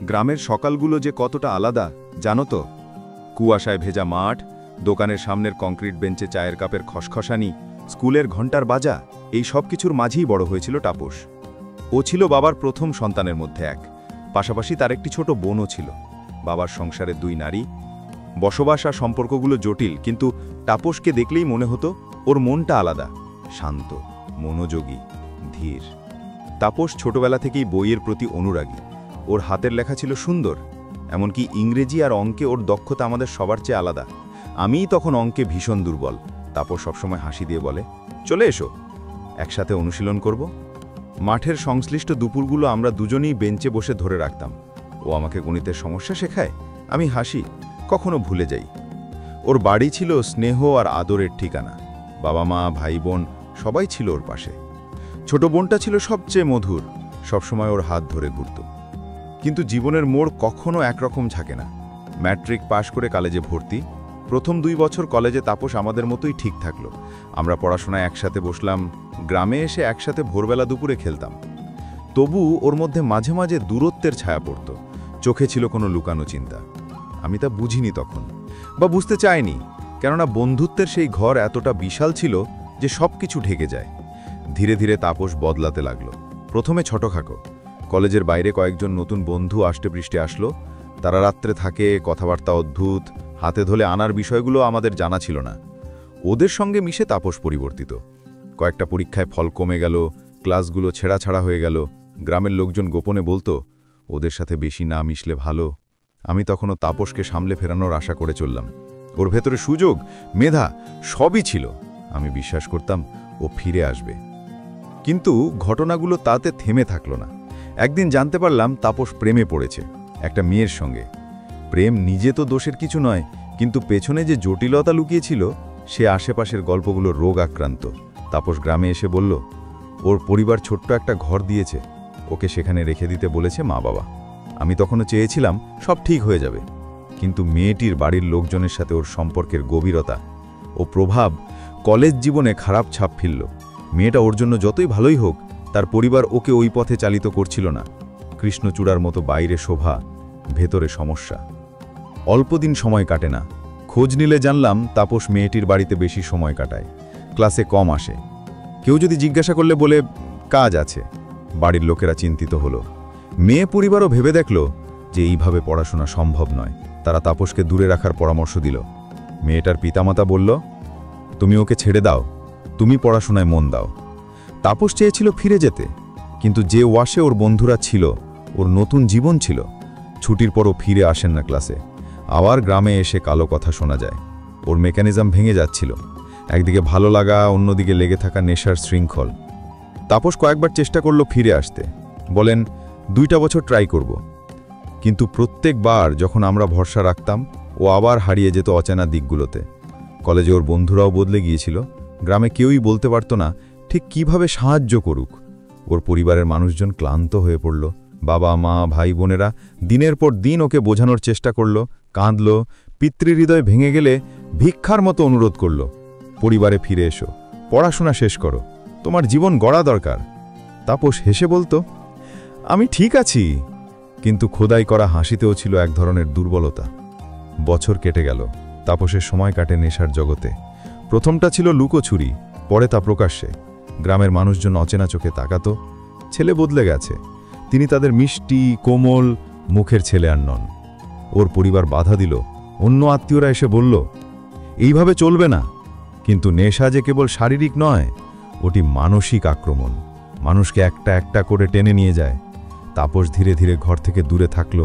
গ্রামের সকালগুলো যে কতটা আলাদা জানো তো? কুয়াশায় ভেজা মাঠ, দোকানের সামনের কংক্রিট বেঞ্চে চায়ের কাপের খসখসানি, স্কুলের ঘণ্টার বাজা, এই সব কিছুর মাঝেই বড় হয়েছিল তাপস। ও ছিল বাবার প্রথম সন্তানের মধ্যে এক, পাশাপাশি তার একটি ছোট বোনও ছিল। বাবার সংসারে 2 নারী, বসবাস আর সম্পর্কগুলো জটিল, কিন্তু তাপসকে দেখলেই মনে হতো ওর মনটা আলাদা, শান্ত, মনোযোগী, ধীর। তাপস ছোটবেলা থেকেই বইয়ের প্রতি অনুরাগী। ওর হাতের লেখা ছিল সুন্দর, এমনকি ইংরেজি আর অঙ্কে ওর দক্ষতা আমাদের সবার চেয়ে আলাদা। আমিই তখন অঙ্কে ভীষণ দুর্বল। তাপস সবসময় হাসি দিয়ে বলে, চলে এসো, একসাথে অনুশীলন করব। মাঠের সংশ্লিষ্ট দুপুরগুলো আমরা দুজনেই বেঞ্চে বসে ধরে রাখতাম। ও আমাকে গণিতের সমস্যা শেখায়, আমি হাসি, কখনো ভুলে যাই। ওর বাড়ি ছিল স্নেহ আর আদরের ঠিকানা। বাবা মা, ভাই বোন সবাই ছিল ওর পাশে। ছোট বোনটা ছিল সবচেয়ে মধুর, সবসময় ওর হাত ধরে ঘুরত। কিন্তু জীবনের মোড় কখনো একরকম ঝাঁকে না। ম্যাট্রিক পাশ করে কলেজে ভর্তি। প্রথম 2 বছর কলেজে তাপস আমাদের মতোই ঠিক থাকলো। আমরা পড়াশোনায় একসাথে বসলাম, গ্রামে এসে একসাথে ভোরবেলা দুপুরে খেলতাম। তবু ওর মধ্যে মাঝে মাঝে দূরত্বের ছায়া পড়ত, চোখে ছিল কোনো লুকানো চিন্তা। আমি তা বুঝিনি তখন, বা বুঝতে চাইনি, কেননা বন্ধুত্বের সেই ঘর এতটা বিশাল ছিল যে সব কিছু ঢেকে যায়। ধীরে ধীরে তাপস বদলাতে লাগলো। প্রথমে ছোটখাটো, কলেজের বাইরে কয়েকজন নতুন বন্ধু আষ্টেপৃষ্ঠে আসলো। তারা রাত্রে থাকে, কথাবার্তা অদ্ভুত, হাতে ধরে আনার বিষয়গুলো আমাদের জানা ছিল না। ওদের সঙ্গে মিশে তাপস পরিবর্তিত। কয়েকটা পরীক্ষায় ফল কমে গেল, ক্লাসগুলো ছেঁড়াছাড়া হয়ে গেল। গ্রামের লোকজন গোপনে বলতো, ওদের সাথে বেশি না মিশলে ভালো। আমি তখনও তাপসকে সামলে ফেরানোর আশা করে চললাম। ওর ভেতরে সুযোগ, মেধা সবই ছিল। আমি বিশ্বাস করতাম ও ফিরে আসবে। কিন্তু ঘটনাগুলো তাতে থেমে থাকলো না। একদিন জানতে পারলাম তাপস প্রেমে পড়েছে একটা মেয়ের সঙ্গে। প্রেম নিজে তো দোষের কিছু নয়, কিন্তু পেছনে যে জটিলতা লুকিয়েছিল সে আশেপাশের গল্পগুলো রোগ আক্রান্ত। তাপস গ্রামে এসে বলল, ওর পরিবার ছোট্ট একটা ঘর দিয়েছে, ওকে সেখানে রেখে দিতে বলেছে মা বাবা। আমি তখনও চেয়েছিলাম সব ঠিক হয়ে যাবে, কিন্তু মেয়েটির বাড়ির লোকজনের সাথে ওর সম্পর্কের গভীরতা ও প্রভাব কলেজ জীবনে খারাপ ছাপ ফেলল। মেয়েটা ওর জন্য যতই ভালোই হোক, তার পরিবার ওকে ওই পথে চালিত করছিল না। কৃষ্ণচূড়ার মতো বাইরে শোভা, ভেতরে সমস্যা। অল্পদিন সময় কাটে না। খোঁজ নিলে জানলাম তাপস মেয়েটির বাড়িতে বেশি সময় কাটায়, ক্লাসে কম আসে। কেউ যদি জিজ্ঞাসা করলে বলে কাজ আছে। বাড়ির লোকেরা চিন্তিত হলো। মেয়ে পরিবারও ভেবে দেখল যে এইভাবে পড়াশোনা সম্ভব নয়। তারা তাপসকে দূরে রাখার পরামর্শ দিল। মেয়েটার পিতামাতা বলল, তুমি ওকে ছেড়ে দাও, তুমি পড়াশোনায় মন দাও। তাপস চেয়েছিল ফিরে যেতে, কিন্তু যে ওয়াশে ওর বন্ধুরা ছিল, ওর নতুন জীবন ছিল। ছুটির পরও ফিরে আসেন না ক্লাসে। আবার গ্রামে এসে কালো কথা শোনা যায়। ওর মেকানিজম ভেঙে যাচ্ছিল। একদিকে ভালো লাগা, অন্যদিকে লেগে থাকা নেশার শৃঙ্খল। তাপস কয়েকবার চেষ্টা করলো ফিরে আসতে, বলেন 2টা বছর ট্রাই করব। কিন্তু প্রত্যেকবার যখন আমরা ভরসা রাখতাম, ও আবার হারিয়ে যেত অচেনা দিকগুলোতে। কলেজে ওর বন্ধুরাও বদলে গিয়েছিল। গ্রামে কেউই বলতে পারত না ঠিক কিভাবে সাহায্য করুক। ওর পরিবারের মানুষজন ক্লান্ত হয়ে পড়ল। বাবা মা, ভাই বোনেরা দিনের পর দিন ওকে বোঝানোর চেষ্টা করল, কাঁদল। পিতৃহৃদয় ভেঙে গেলে ভিক্ষার মতো অনুরোধ করল, পরিবারে ফিরে এসো, পড়াশোনা শেষ করো, তোমার জীবন গড়া দরকার। তাপস হেসে বলতো, আমি ঠিক আছি। কিন্তু খোদাই করা হাসিতেও ছিল এক ধরনের দুর্বলতা। বছর কেটে গেল। তাপসের সময় কাটে নেশার জগতে। প্রথমটা ছিল লুকোছুরি, পরে তা প্রকাশ্যে। গ্রামের মানুষজন অচেনা চোখে তাকাতো। ছেলে বদলে গেছে, তিনি তাদের মিষ্টি কোমল মুখের ছেলে আর নন। ওর পরিবার বাধা দিল। অন্য আত্মীয়রা এসে বলল, এইভাবে চলবে না। কিন্তু নেশা যে কেবল শারীরিক নয়, ওটি মানসিক আক্রমণ। মানুষকে একটা একটা করে টেনে নিয়ে যায়। তাপস ধীরে ধীরে ঘর থেকে দূরে থাকলো।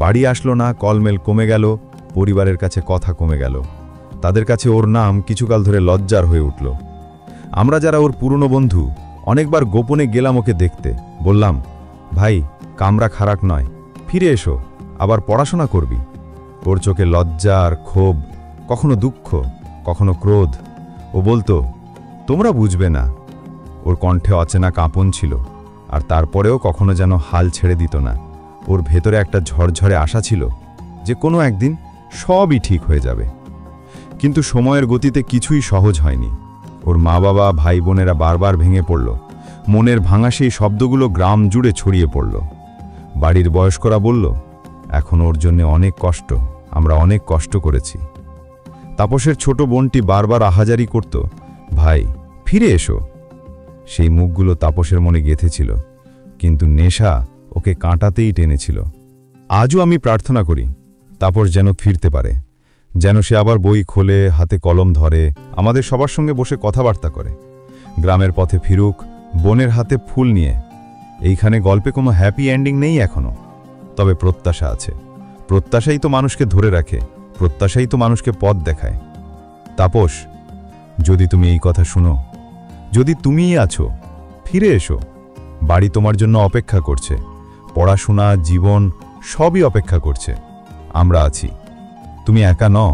বাড়ি আসলো না, কলমেল কমে গেল, পরিবারের কাছে কথা কমে গেল। তাদের কাছে ওর নাম কিছুকাল ধরে লজ্জার হয়ে উঠল। আমরা যারা ওর পুরনো বন্ধু, অনেকবার গোপনে গেলাম ওকে দেখতে। বললাম, ভাই, কামরা খারাপ নয়, ফিরে এসো, আবার পড়াশোনা করবি। ওর চোখে লজ্জা আর ক্ষোভ, কখনো দুঃখ, কখনো ক্রোধ। ও বলতো, তোমরা বুঝবে না। ওর কণ্ঠে অচেনা কাঁপন ছিল, আর তারপরেও কখনো যেন হাল ছেড়ে দিত না। ওর ভেতরে একটা ঝরঝরে আশা ছিল যে কোনো একদিন সবই ঠিক হয়ে যাবে। কিন্তু সময়ের গতিতে কিছুই সহজ হয়নি। ওর মা বাবা, ভাই বোনেরা বারবার ভেঙে পড়ল। মনের ভাঙা সেই শব্দগুলো গ্রাম জুড়ে ছড়িয়ে পড়ল। বাড়ির বয়স্করা বলল, এখন ওর জন্য অনেক কষ্ট, আমরা অনেক কষ্ট করেছি। তাপসের ছোট বোনটি বারবার আহাজারি করত, ভাই ফিরে এসো। সেই মুখগুলো তাপসের মনে গেঁথেছিল, কিন্তু নেশা ওকে কাঁটাতেই টেনেছিল। আজও আমি প্রার্থনা করি তাপস যেন ফিরতে পারে, যেন সে আবার বই খোলে, হাতে কলম ধরে, আমাদের সবার সঙ্গে বসে কথাবার্তা করে, গ্রামের পথে ফিরুক বোনের হাতে ফুল নিয়ে। এইখানে গল্পে কোনো হ্যাপি এন্ডিং নেই এখনো, তবে প্রত্যাশা আছে। প্রত্যাশাই তো মানুষকে ধরে রাখে, প্রত্যাশাই তো মানুষকে পথ দেখায়। তাপস, যদি তুমি এই কথা শুনো, যদি তুমিই আছো, ফিরে এসো। বাড়ি তোমার জন্য অপেক্ষা করছে, পড়াশোনা, জীবন সবই অপেক্ষা করছে। আমরা আছি, তুমি একা নও।